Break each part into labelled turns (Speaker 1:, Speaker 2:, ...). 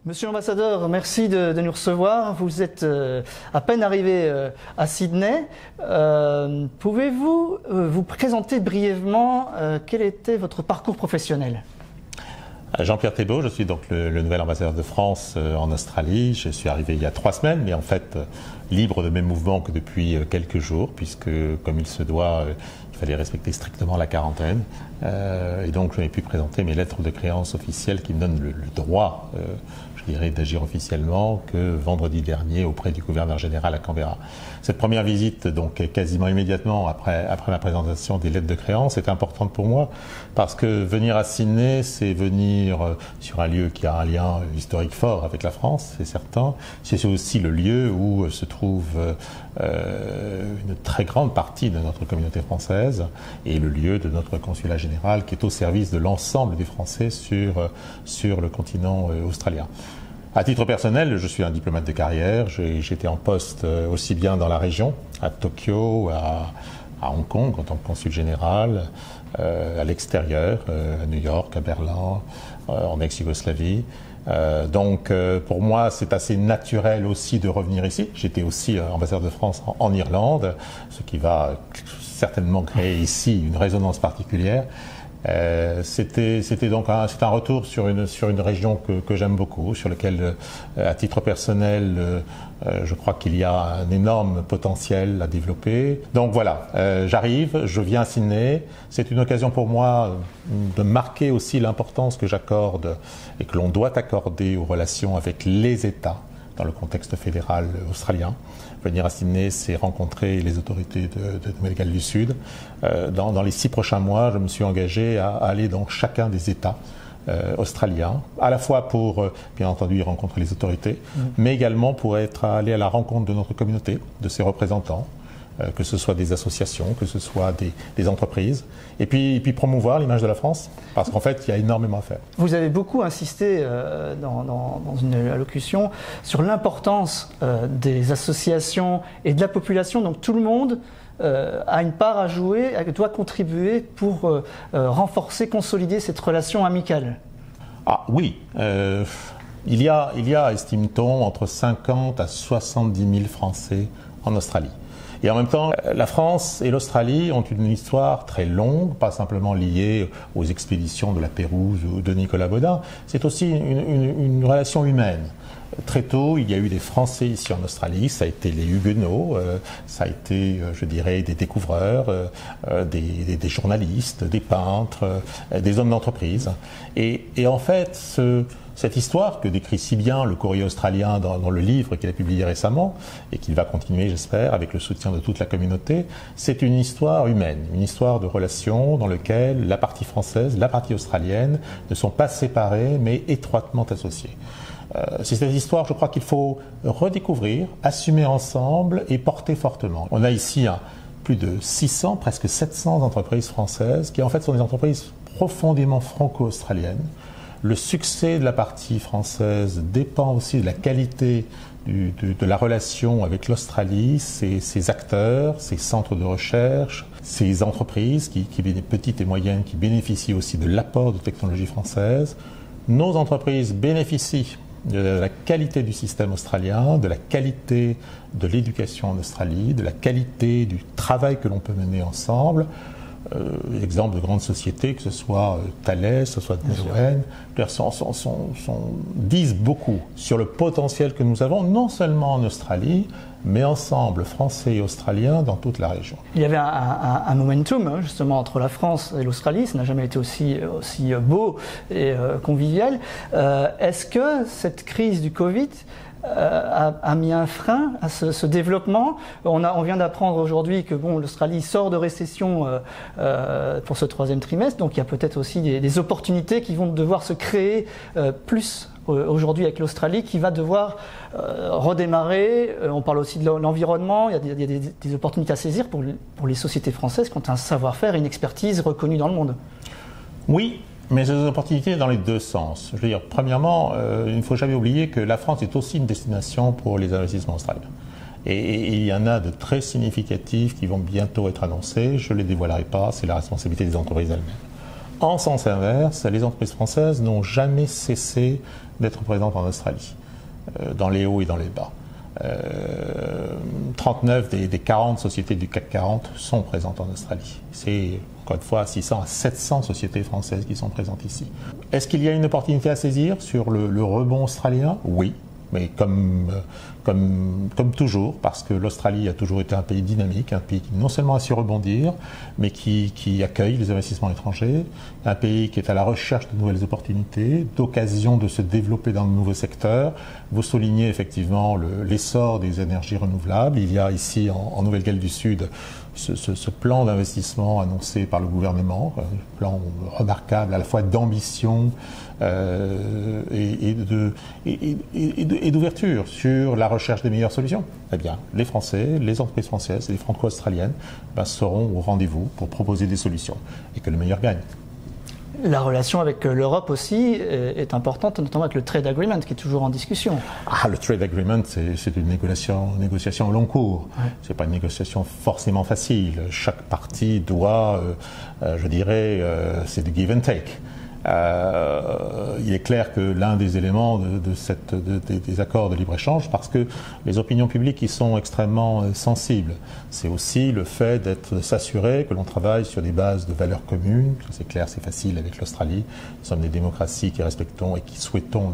Speaker 1: Monsieur l'ambassadeur, merci de nous recevoir. Vous êtes à peine arrivé à Sydney. Pouvez-vous vous présenter brièvement quel était votre parcours professionnel?
Speaker 2: Jean-Pierre Thébault, je suis donc le nouvel ambassadeur de France en Australie. Je suis arrivé il y a 3 semaines, mais en fait libre de mes mouvements que depuis quelques jours, puisque comme il se doit, il fallait respecter strictement la quarantaine. Et donc je n'ai pu présenter mes lettres de créance officielles qui me donnent le droit, je dirais, d'agir officiellement que vendredi dernier auprès du gouverneur général à Canberra. Cette première visite, donc quasiment immédiatement après la présentation des lettres de créance, est importante pour moi parce que venir à Sydney, c'est venir sur un lieu qui a un lien historique fort avec la France, c'est certain. C'est aussi le lieu où se trouve une très grande partie de notre communauté française et le lieu de notre consulat général qui est au service de l'ensemble des Français sur le continent australien. À titre personnel, je suis un diplomate de carrière. J'étais en poste aussi bien dans la région, à Tokyo, à Hong Kong en tant que consul général, à l'extérieur, à New York, à Berlin, en ex-Yougoslavie. Donc pour moi, c'est assez naturel aussi de revenir ici. J'étais aussi ambassadeur de France en Irlande, ce qui va certainement créer ici une résonance particulière. C'était donc un retour sur une région que j'aime beaucoup, sur laquelle, à titre personnel, je crois qu'il y a un énorme potentiel à développer. Donc voilà, j'arrive, je viens à Sydney. C'est une occasion pour moi de marquer aussi l'importance que j'accorde et que l'on doit accorder aux relations avec les États dans le contexte fédéral australien. Venir à Sydney, c'est rencontrer les autorités de Nouvelle-Galles du Sud. Dans les 6 prochains mois, je me suis engagé à aller dans chacun des États australiens, à la fois pour, bien entendu, y rencontrer les autorités, mais également pour aller à la rencontre de notre communauté, de ses représentants, que ce soit des associations, que ce soit des entreprises, et puis promouvoir l'image de la France, parce qu'en fait, il y a énormément à faire.
Speaker 1: Vous avez beaucoup insisté dans une allocution sur l'importance des associations et de la population, donc tout le monde a une part à jouer, doit contribuer pour renforcer, consolider cette relation amicale.
Speaker 2: Ah oui, il y a, estime-t-on, entre 50 à 70 000 Français en Australie. Et en même temps, la France et l'Australie ont une histoire très longue, pas simplement liée aux expéditions de la Pérouse ou de Nicolas Baudin, c'est aussi une relation humaine. Très tôt, il y a eu des Français ici en Australie, ça a été les Huguenots, ça a été, je dirais, des découvreurs, des journalistes, des peintres, des hommes d'entreprise. Et en fait, cette histoire que décrit si bien le Courrier australien dans le livre qu'il a publié récemment, et qu'il va continuer, j'espère, avec le soutien de toute la communauté, c'est une histoire humaine, une histoire de relations dans laquelle la partie française, la partie australienne ne sont pas séparées, mais étroitement associées. C'est cette histoire, je crois, qu'il faut redécouvrir, assumer ensemble et porter fortement. On a ici plus de 600, presque 700 entreprises françaises qui en fait sont des entreprises profondément franco-australiennes. Le succès de la partie française dépend aussi de la qualité de la relation avec l'Australie, ses acteurs, ses centres de recherche, ses entreprises, petites et moyennes, qui bénéficient aussi de l'apport de technologies françaises. Nos entreprises bénéficient de la qualité du système australien, de la qualité de l'éducation en Australie, de la qualité du travail que l'on peut mener ensemble. Exemple de grandes sociétés, que ce soit Thales, que ce soit Neoen, disent beaucoup sur le potentiel que nous avons, non seulement en Australie, mais ensemble, Français et Australiens, dans toute la région.
Speaker 1: Il y avait un momentum, justement, entre la France et l'Australie. Ça n'a jamais été aussi beau et convivial. Est-ce que cette crise du Covid a mis un frein à ce développement? On vient d'apprendre aujourd'hui que l'Australie sort de récession pour ce 3e trimestre, donc il y a peut-être aussi des opportunités qui vont devoir se créer plus aujourd'hui avec l'Australie, qui va devoir redémarrer. On parle aussi de l'environnement, il y a des opportunités à saisir pour les sociétés françaises qui ont un savoir-faire et une expertise reconnue dans le monde.
Speaker 2: Oui. Mais c'est des opportunités dans les 2 sens. Je veux dire, premièrement, il ne faut jamais oublier que la France est aussi une destination pour les investissements australiens. Et il y en a de très significatifs qui vont bientôt être annoncés. Je ne les dévoilerai pas, c'est la responsabilité des entreprises elles-mêmes. En sens inverse, les entreprises françaises n'ont jamais cessé d'être présente en Australie, dans les hauts et dans les bas. 39 des 40 sociétés du CAC 40 sont présentes en Australie. C'est, encore une fois, 600 à 700 sociétés françaises qui sont présentes ici. Est-ce qu'il y a une opportunité à saisir sur le rebond australien? Oui. Mais comme toujours, parce que l'Australie a toujours été un pays dynamique, un pays qui non seulement a su rebondir, mais qui accueille les investissements étrangers, un pays qui est à la recherche de nouvelles opportunités, d'occasions de se développer dans de nouveaux secteurs. Vous soulignez effectivement l'essor des énergies renouvelables. Il y a ici, en Nouvelle-Galles du Sud, ce plan d'investissement annoncé par le gouvernement, un plan remarquable à la fois d'ambition et d'ouverture sur la recherche des meilleures solutions. Eh bien, les Français, les entreprises françaises et les franco-australiennes seront au rendez-vous pour proposer des solutions et que le meilleur gagne.
Speaker 1: La relation avec l'Europe aussi est importante, notamment avec le Trade Agreement qui est toujours en discussion.
Speaker 2: Le Trade Agreement, c'est une négociation au long cours. Ouais. Ce n'est pas une négociation forcément facile. Chaque partie doit, je dirais, c'est du give and take. Il est clair que l'un des éléments des accords de libre-échange, parce que les opinions publiques y sont extrêmement sensibles, c'est aussi le fait de s'assurer que l'on travaille sur des bases de valeurs communes. C'est clair, c'est facile avec l'Australie. Nous sommes des démocraties qui respectons et qui souhaitons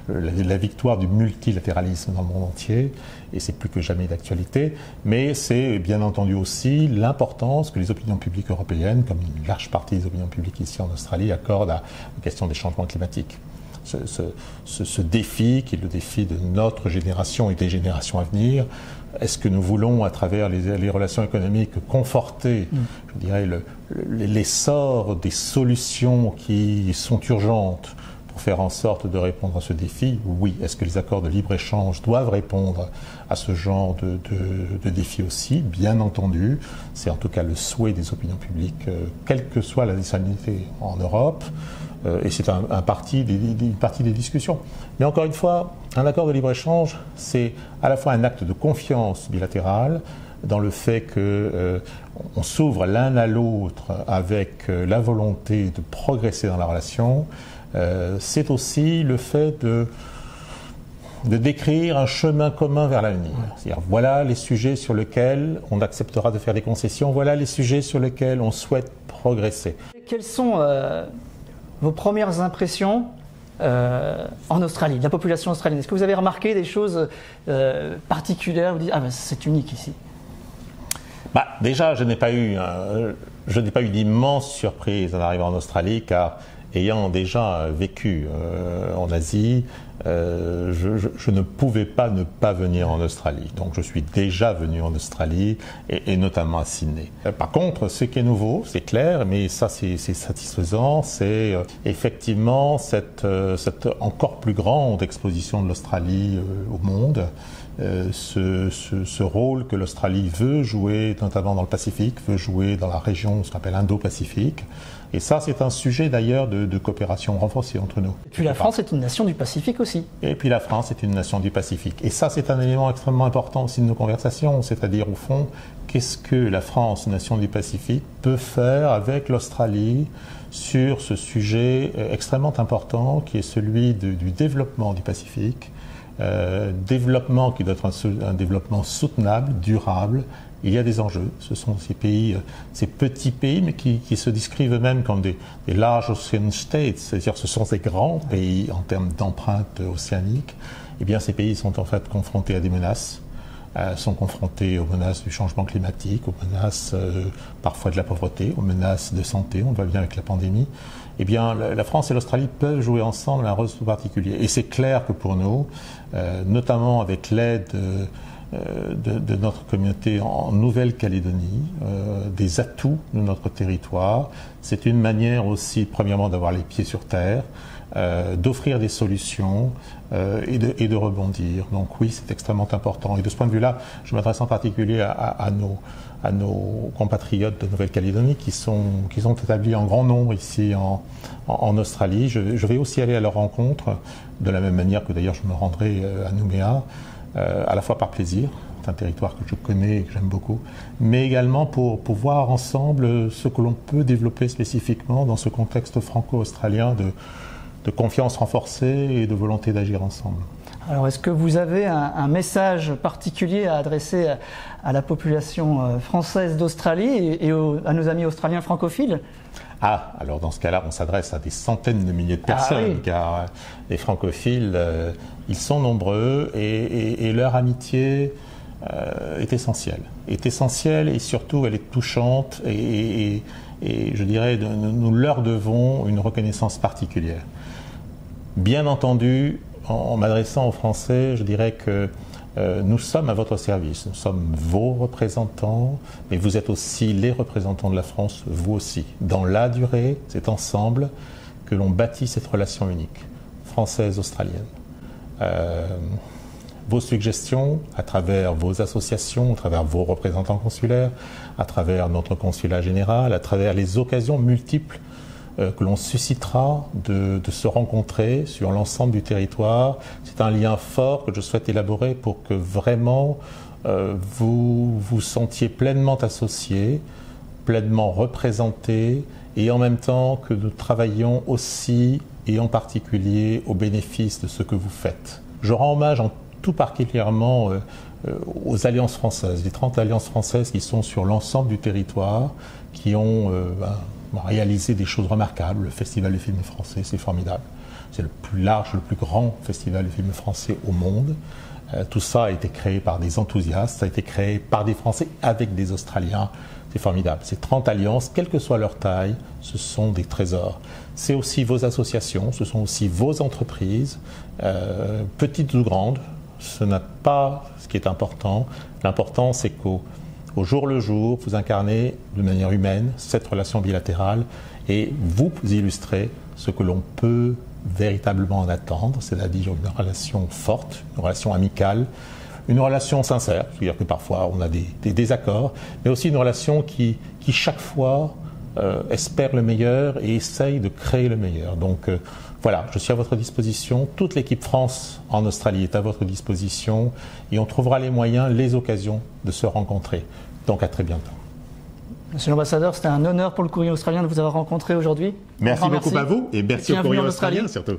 Speaker 2: la victoire du multilatéralisme dans le monde entier, et c'est plus que jamais d'actualité. Mais c'est bien entendu aussi l'importance que les opinions publiques européennes, comme une large partie des opinions publiques ici en Australie, accordent à la question des changements climatiques. Ce défi, qui est le défi de notre génération et des générations à venir, est-ce que nous voulons, à travers les relations économiques, conforter, je dirais, l'essor des solutions qui sont urgentes pour faire en sorte de répondre à ce défi? Oui. Est-ce que les accords de libre-échange doivent répondre à ce genre de défi aussi? Bien entendu. C'est en tout cas le souhait des opinions publiques, quelle que soit la nationalité en Europe. Et c'est une partie des discussions. Mais encore une fois, un accord de libre-échange, c'est à la fois un acte de confiance bilatérale dans le fait qu'on s'ouvre l'un à l'autre avec la volonté de progresser dans la relation. C'est aussi le fait de décrire un chemin commun vers l'avenir. C'est-à-dire, voilà les sujets sur lesquels on acceptera de faire des concessions, voilà les sujets sur lesquels on souhaite progresser.
Speaker 1: Quelles sont vos premières impressions en Australie, de la population australienne? Est-ce que vous avez remarqué des choses particulières? Vous dites, c'est unique ici.
Speaker 2: Déjà, je n'ai pas eu d'immense surprise en arrivant en Australie, car ayant déjà vécu en Asie, je ne pouvais pas ne pas venir en Australie. Donc je suis déjà venu en Australie et notamment à Sydney. Par contre, ce qui est nouveau, c'est clair, mais ça c'est satisfaisant, c'est effectivement cette encore plus grande exposition de l'Australie au monde. Ce rôle que l'Australie veut jouer, notamment dans le Pacifique, veut jouer dans la région, ce qu'on appelle Indo-Pacifique. Et ça, c'est un sujet d'ailleurs de coopération renforcée entre nous.
Speaker 1: Et puis la France est une nation du Pacifique aussi.
Speaker 2: Et puis la France est une nation du Pacifique. Et ça, c'est un élément extrêmement important aussi de nos conversations. C'est-à-dire, au fond, qu'est-ce que la France, nation du Pacifique, peut faire avec l'Australie sur ce sujet extrêmement important qui est celui du développement du Pacifique. Développement qui doit être un développement soutenable, durable. Il y a des enjeux. Ce sont ces pays, ces petits pays, mais qui se décrivent eux-mêmes comme des large ocean states, c'est-à-dire ce sont ces grands pays en termes d'empreinte océanique. Eh bien, ces pays sont en fait confrontés à des menaces, sont confrontés aux menaces du changement climatique, aux menaces parfois de la pauvreté, aux menaces de santé. On le voit bien avec la pandémie. Eh bien, la France et l'Australie peuvent jouer ensemble un rôle tout particulier. Et c'est clair que pour nous, notamment avec l'aide de notre communauté en Nouvelle-Calédonie, des atouts de notre territoire, c'est une manière aussi, premièrement, d'avoir les pieds sur terre, d'offrir des solutions et de rebondir. Donc oui, c'est extrêmement important. Et de ce point de vue-là, je m'adresse en particulier à nos compatriotes de Nouvelle-Calédonie qui sont établis en grand nombre ici en Australie. Je vais aussi aller à leur rencontre, de la même manière que d'ailleurs je me rendrai à Nouméa, à la fois par plaisir, c'est un territoire que je connais et que j'aime beaucoup, mais également pour voir ensemble ce que l'on peut développer spécifiquement dans ce contexte franco-australien de de confiance renforcée et de volonté d'agir ensemble.
Speaker 1: Alors, est-ce que vous avez un message particulier à adresser à la population française d'Australie et à nos amis australiens francophiles?
Speaker 2: Ah, alors dans ce cas-là, on s'adresse à des centaines de milliers de personnes,
Speaker 1: oui.
Speaker 2: car les francophiles, ils sont nombreux et leur amitié est essentielle. Et surtout, elle est touchante et je dirais, nous leur devons une reconnaissance particulière. Bien entendu, en m'adressant aux Français, je dirais que nous sommes à votre service, nous sommes vos représentants, mais vous êtes aussi les représentants de la France, vous aussi. Dans la durée, c'est ensemble que l'on bâtit cette relation unique, française-australienne. Vos suggestions, à travers vos associations, à travers vos représentants consulaires, à travers notre consulat général, à travers les occasions multiples que l'on suscitera de se rencontrer sur l'ensemble du territoire. C'est un lien fort que je souhaite élaborer pour que vraiment vous vous sentiez pleinement associés, pleinement représentés, et en même temps que nous travaillions aussi et en particulier au bénéfice de ce que vous faites. Je rends hommage tout particulièrement aux alliances françaises, les 30 alliances françaises qui sont sur l'ensemble du territoire, qui ont réalisé des choses remarquables. Le Festival des films français, c'est formidable. C'est le plus large, le plus grand festival des films français au monde. Tout ça a été créé par des enthousiastes, ça a été créé par des Français avec des Australiens. C'est formidable. Ces 30 alliances, quelle que soit leur taille, ce sont des trésors. C'est aussi vos associations, ce sont aussi vos entreprises, petites ou grandes. Ce n'est pas ce qui est important. L'important, c'est qu'au jour le jour, vous incarnez de manière humaine cette relation bilatérale et vous illustrez ce que l'on peut véritablement en attendre, c'est-à-dire une relation forte, une relation amicale, une relation sincère, c'est-à-dire que parfois on a des désaccords, mais aussi une relation qui chaque fois espère le meilleur et essaye de créer le meilleur. Donc voilà, je suis à votre disposition. Toute l'équipe France en Australie est à votre disposition et on trouvera les moyens, les occasions de se rencontrer. Donc à très bientôt.
Speaker 1: Monsieur l'ambassadeur, c'était un honneur pour le Courrier australien de vous avoir rencontré aujourd'hui.
Speaker 2: Merci beaucoup à vous et merci au Courrier australien surtout.